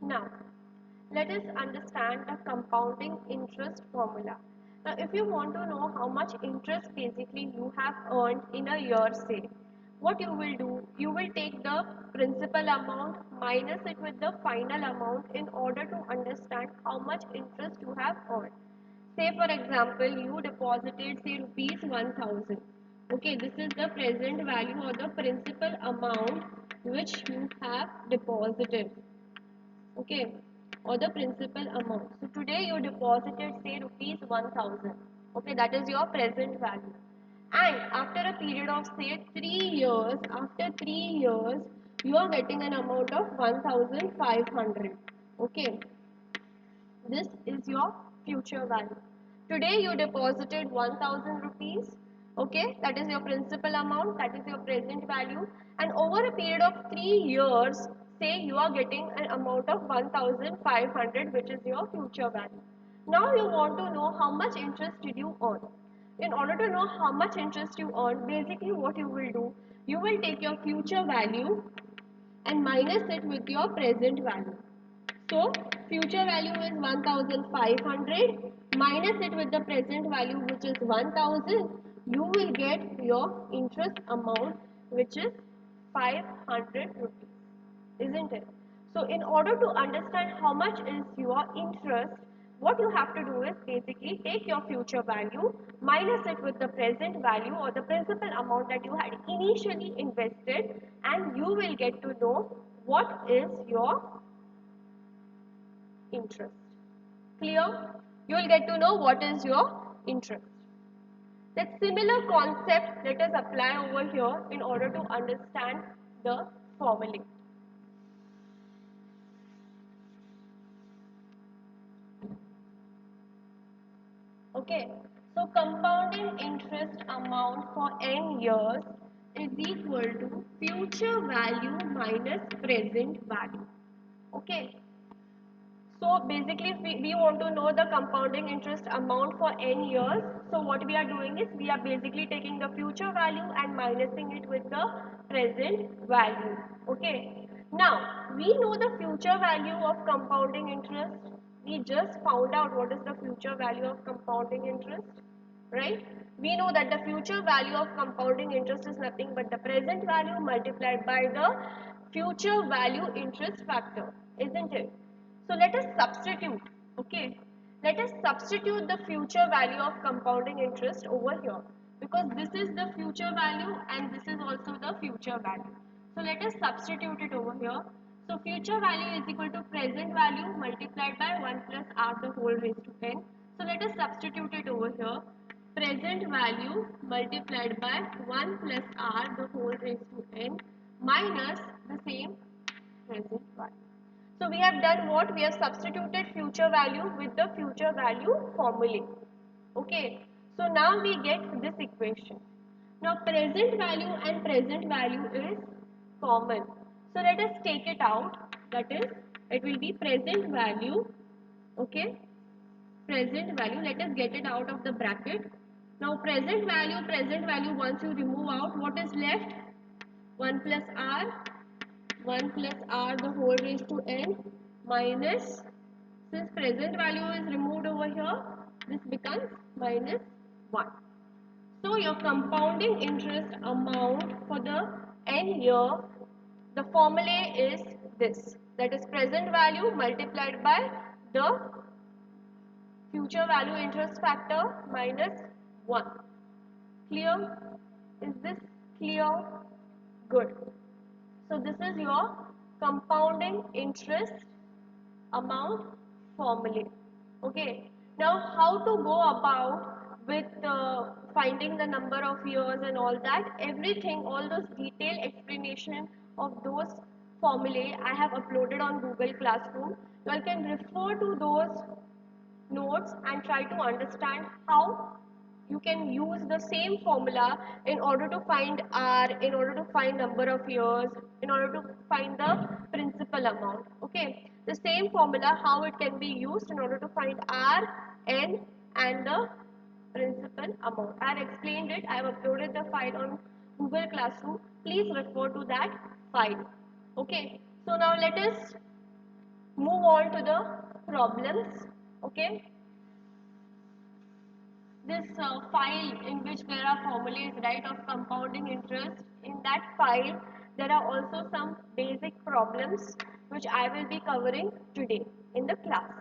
Now, let us understand the compounding interest formula. Now, if you want to know how much interest basically you have earned in a year, say, what you will do, you will take the principal amount minus it with the final amount in order to understand how much interest you have earned. Say for example, you deposited say rupees 1000. Okay, this is the present value or the principal amount which you have deposited. Okay, or the principal amount. So today you deposited say rupees 1000. Okay, that is your present value. And after a period of say 3 years, after 3 years, you are getting an amount of 1500. Okay, this is your future value. Today you deposited 1000 rupees. Okay, that is your principal amount, that is your present value. And over a period of 3 years, say you are getting an amount of 1500, which is your future value. Now you want to know how much interest did you earn. In order to know how much interest you earn, basically what you will do, you will take your future value and minus it with your present value. So future value is 1500, minus it with the present value which is 1000. You will get your interest amount which is 500 rupees, isn't it? So in order to understand how much is your interest, what you have to do is basically take your future value, minus it with the present value or the principal amount that you had initially invested, and you will get to know what is your interest. Clear? You will get to know what is your interest. That similar concept let us apply over here in order to understand the formulae. Okay, so compounding interest amount for n years is equal to future value minus present value. Okay, so basically we want to know the compounding interest amount for n years. So what we are doing is we are basically taking the future value and minusing it with the present value. Okay. Now we know the future value of compounding interest. We just found out what is the future value of compounding interest, right? We know that the future value of compounding interest is nothing but the present value multiplied by the future value interest factor, isn't it? So let us substitute, okay? Let us substitute the future value of compounding interest over here, because this is the future value and this is also the future value. So let us substitute it over here. So future value is equal to present value multiplied by 1 plus r the whole raised to n. So let us substitute it over here. Present value multiplied by 1 plus r the whole raised to n minus the same present value. So we have done what? We have substituted future value with the future value formulae. Okay. So now we get this equation. Now present value and present value is common. So let us take it out. That is, it will be present value. Okay. Present value. Let us get it out of the bracket. Now present value, once you remove out, what is left? 1 plus r, 1 plus r the whole raised to n minus, since present value is removed over here, this becomes minus 1. So your compounding interest amount for the n year, the formula is this, that is present value multiplied by the future value interest factor minus 1. Clear? Is this clear? Good. So this is your compounding interest amount formula. Okay. Now how to go about with finding the number of years and all that, everything, all those detailed explanation of those formulae I have uploaded on Google Classroom. You all can refer to those notes and try to understand how you can use the same formula in order to find R, in order to find number of years, in order to find the principal amount. Okay, the same formula, how it can be used in order to find R, N and the principal amount. I have explained it. I have uploaded the file on Google Classroom. Please refer to that file. Okay, so now let us Move on to the problems. Okay, this file in which there are formulas, right, of compounding interest, in that file there are also some basic problems which I will be covering today in the class.